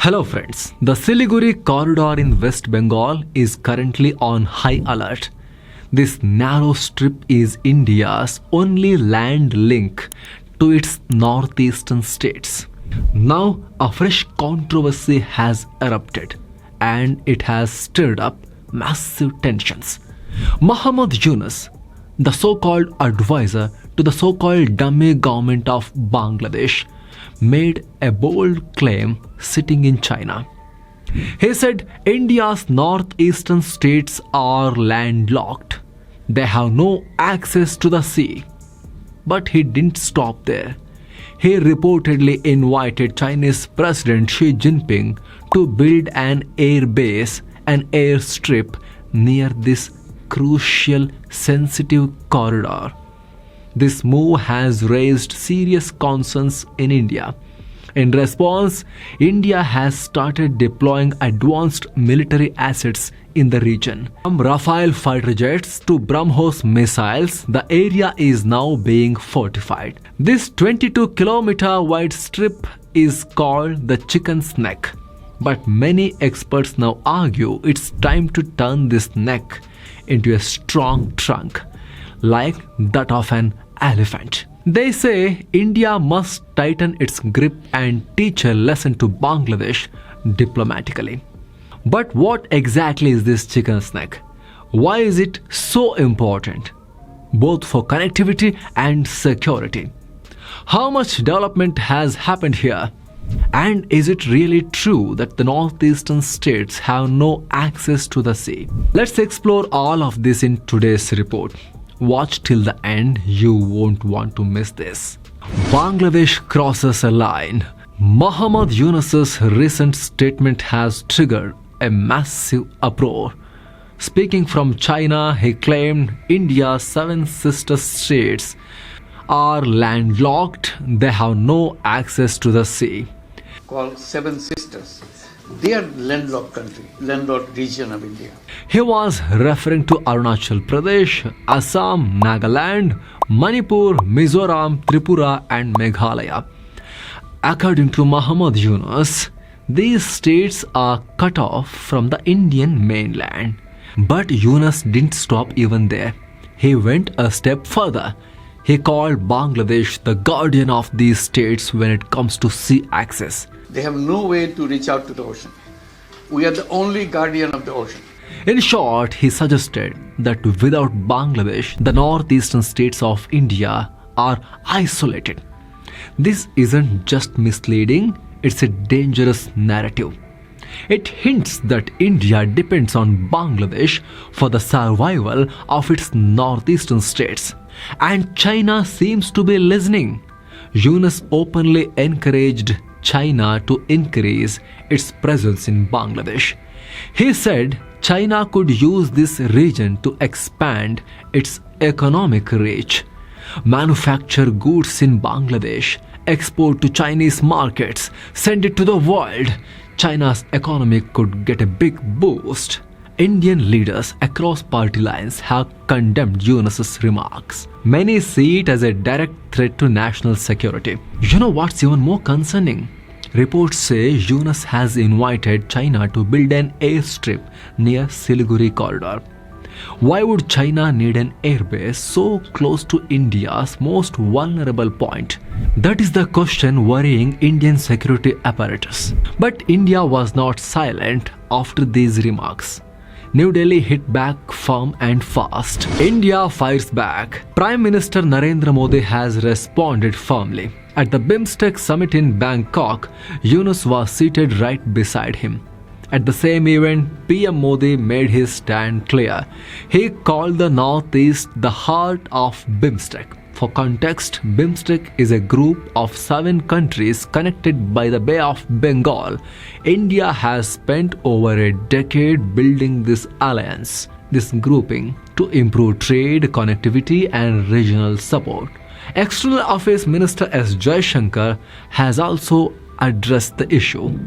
Hello friends, the Siliguri Corridor in West Bengal is currently on high alert. This narrow strip is India's only land link to its northeastern states. Now, a fresh controversy has erupted and it has stirred up massive tensions. Mohammad Yunus, the so-called advisor to the so-called dummy government of Bangladesh, made a bold claim sitting in China. He said India's northeastern states are landlocked. They have no access to the sea. But he didn't stop there. He reportedly invited Chinese President Xi Jinping to build an air base, an airstrip near this crucial, sensitive corridor. This move has raised serious concerns in India. In response, India has started deploying advanced military assets in the region. From Rafale fighter jets to BrahMos missiles, the area is now being fortified. This 22-kilometer wide strip is called the chicken's neck. But many experts now argue it's time to turn this neck into a strong trunk, like that of an elephant. They say India must tighten its grip and teach a lesson to Bangladesh diplomatically. But what exactly is this chicken's neck? Why is it so important, both for connectivity and security? How much development has happened here? And is it really true that the northeastern states have no access to the sea? Let's explore all of this in today's report. Watch till the end, you won't want to miss this. Bangladesh crosses a line. Mohammad Yunus's recent statement has triggered a massive uproar. Speaking from China, he claimed India's 7 sister states are landlocked. They have no access to the sea. Called 7 sisters. They are landlocked country, landlocked region of India. He was referring to Arunachal Pradesh, Assam, Nagaland, Manipur, Mizoram, Tripura and Meghalaya. According to Mohammad Yunus, these states are cut off from the Indian mainland. But Yunus didn't stop even there. He went a step further. He called Bangladesh the guardian of these states when it comes to sea access. They have no way to reach out to the ocean. We are the only guardian of the ocean. In short, he suggested that without Bangladesh, the northeastern states of India are isolated. This isn't just misleading, it's a dangerous narrative. It hints that India depends on Bangladesh for the survival of its northeastern states. And China seems to be listening. Yunus openly encouraged China to increase its presence in Bangladesh. He said China could use this region to expand its economic reach, manufacture goods in Bangladesh, export to Chinese markets, send it to the world. China's economy could get a big boost. Indian leaders across party lines have condemned Yunus's remarks. Many see it as a direct threat to national security. You know what's even more concerning? Reports say Yunus has invited China to build an airstrip near Siliguri Corridor. Why would China need an airbase so close to India's most vulnerable point? That is the question worrying Indian security apparatus. But India was not silent after these remarks. New Delhi hit back firm and fast. India fires back. Prime Minister Narendra Modi has responded firmly. At the BIMSTEC summit in Bangkok, Yunus was seated right beside him. At the same event, PM Modi made his stand clear. He called the Northeast the heart of BIMSTEC. For context, BIMSTEC is a group of 7 countries connected by the Bay of Bengal. India has spent over a decade building this alliance, this grouping, to improve trade, connectivity and regional support. External Affairs Minister S. Jaishankar has also addressed the issue.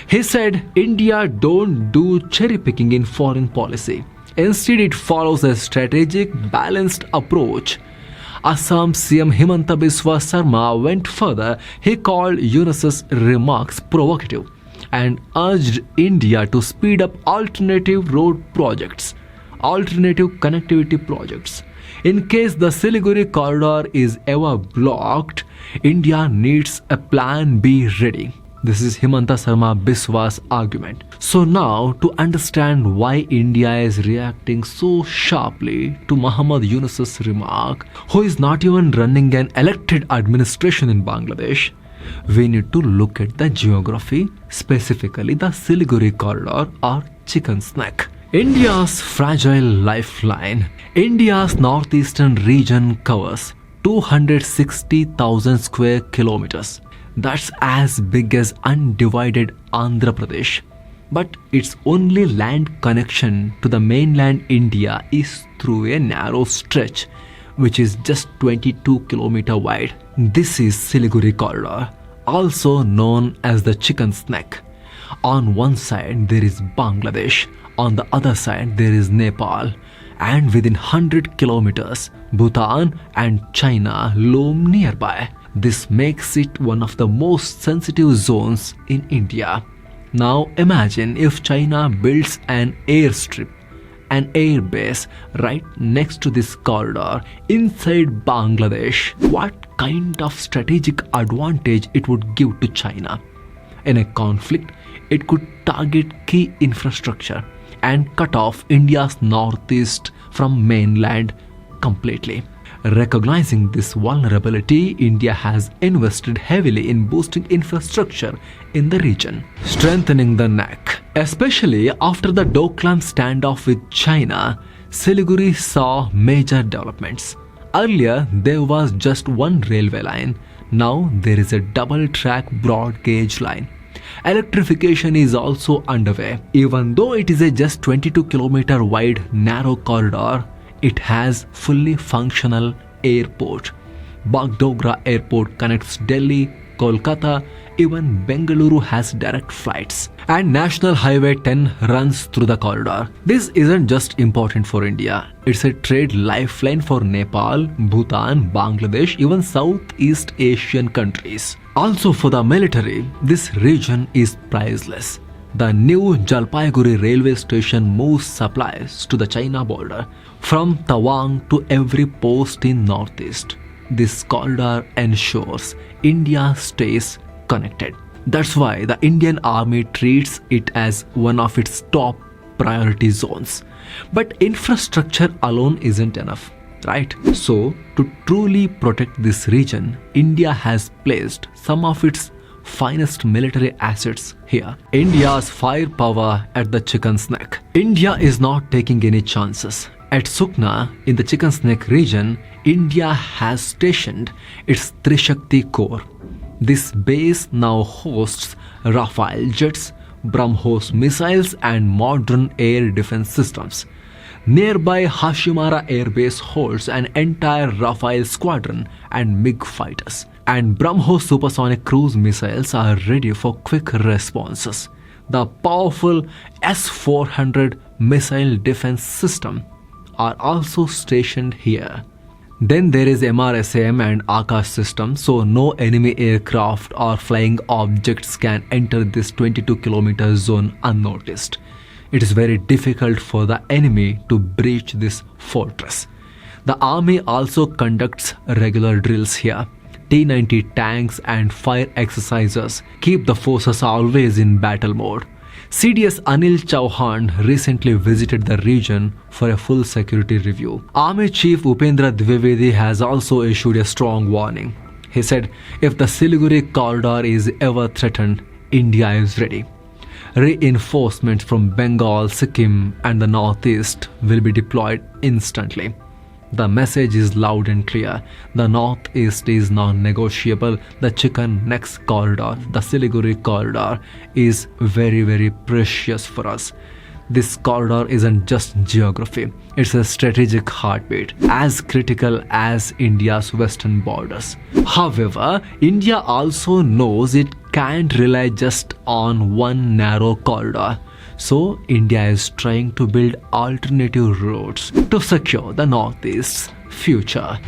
He said India don't do cherry picking in foreign policy. Instead, it follows a strategic, balanced approach. Assam CM Himanta Biswa Sarma went further. He called Yunus's remarks provocative. and urged India to speed up alternative road projects, alternative connectivity projects. In case the Siliguri corridor is ever blocked, India needs a plan B ready. This is Himanta Sarma Biswa's argument. So now, to understand why India is reacting so sharply to Mohammad Yunus's remark, who is not even running an elected administration in Bangladesh, we need to look at the geography, specifically the Siliguri corridor or chicken's neck. India's fragile lifeline. India's northeastern region covers 260,000 square kilometers. That's as big as undivided Andhra Pradesh. But its only land connection to the mainland India is through a narrow stretch, which is just 22 km wide. This is Siliguri Corridor, also known as the chicken's neck. On one side there is Bangladesh, on the other side there is Nepal, and within 100 kilometers, Bhutan and China loom nearby. This makes it one of the most sensitive zones in India. Now imagine if China builds an airstrip, an air base right next to this corridor inside Bangladesh. What kind of strategic advantage it would give to China? In a conflict, it could target key infrastructure and cut off India's northeast from mainland completely. Recognizing this vulnerability, India has invested heavily in boosting infrastructure in the region, strengthening the neck. Especially after the Doklam standoff with China, Siliguri saw major developments. Earlier, there was just one railway line. Now there is a double-track broad gauge line. Electrification is also underway. Even though it is a just 22 km wide narrow corridor, it has fully functional airport. Bagdogra Airport connects Delhi, Kolkata, even Bengaluru has direct flights. And National Highway 10 runs through the corridor. This isn't just important for India, it's a trade lifeline for Nepal, Bhutan, Bangladesh, even Southeast Asian countries. Also for the military, this region is priceless. The new Jalpaiguri railway station moves supplies to the China border from Tawang to every post in northeast. This corridor ensures India stays connected. That's why the Indian Army treats it as one of its top priority zones. But infrastructure alone isn't enough, right? So, to truly protect this region, India has placed some of its finest military assets here. India's firepower at the chicken's neck. India is not taking any chances. At Sukna, in the chicken's neck region, India has stationed its Trishakti Corps. This base now hosts Rafale jets, BrahMos missiles and modern air defense systems. Nearby Hashimara Air Base holds an entire Rafale squadron and MiG fighters. And BrahMos supersonic cruise missiles are ready for quick responses. The powerful S-400 missile defense system are also stationed here. Then there is MRSAM and Akash system, so no enemy aircraft or flying objects can enter this 22 km zone unnoticed. It is very difficult for the enemy to breach this fortress. The army also conducts regular drills here. T-90 tanks and fire exercises keep the forces always in battle mode. CDS Anil Chauhan recently visited the region for a full security review. Army Chief Upendra Dwivedi has also issued a strong warning. He said, if the Siliguri corridor is ever threatened, India is ready. Reinforcements from Bengal, Sikkim and the northeast will be deployed instantly. The message is loud and clear. The northeast is non-negotiable. The chicken neck corridor, the Siliguri corridor, is very, very precious for us. This corridor isn't just geography, it's a strategic heartbeat, as critical as India's western borders. However, India also knows it can't rely just on one narrow corridor. So, India is trying to build alternative routes to secure the Northeast's future.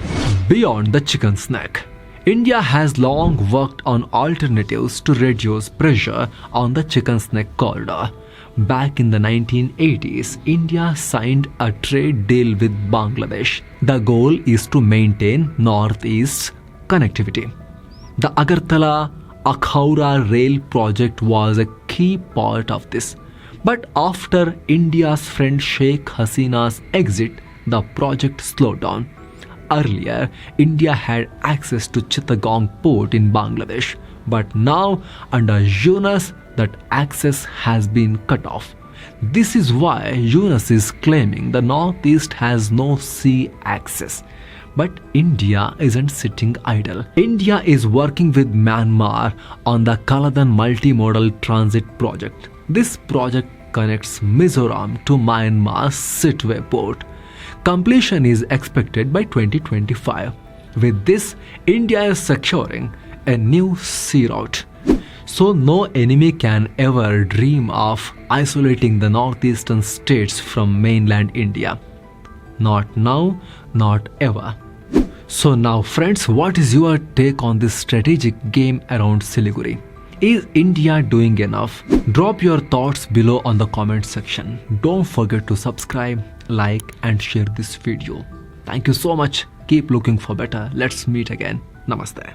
Beyond the chicken's neck, India has long worked on alternatives to reduce pressure on the chicken snake corridor. Back in the 1980s, India signed a trade deal with Bangladesh. The goal is to maintain northeast connectivity. The Agartala-Akhaura rail project was a key part of this. But after India's friend Sheikh Hasina's exit, the project slowed down. Earlier, India had access to Chittagong port in Bangladesh, but now under Yunus, that access has been cut off. This is why Yunus is claiming the Northeast has no sea access. But India isn't sitting idle. India is working with Myanmar on the Kaladan multimodal transit project. This project connects Mizoram to Myanmar's Sittwe port. Completion is expected by 2025. With this, India is securing a new sea route. So no enemy can ever dream of isolating the northeastern states from mainland India. Not now, not ever. So now friends, what is your take on this strategic game around Siliguri? Is India doing enough? Drop your thoughts below on the comment section. Don't forget to subscribe, like and share this video. Thank you so much. Keep looking for better. Let's meet again. Namaste.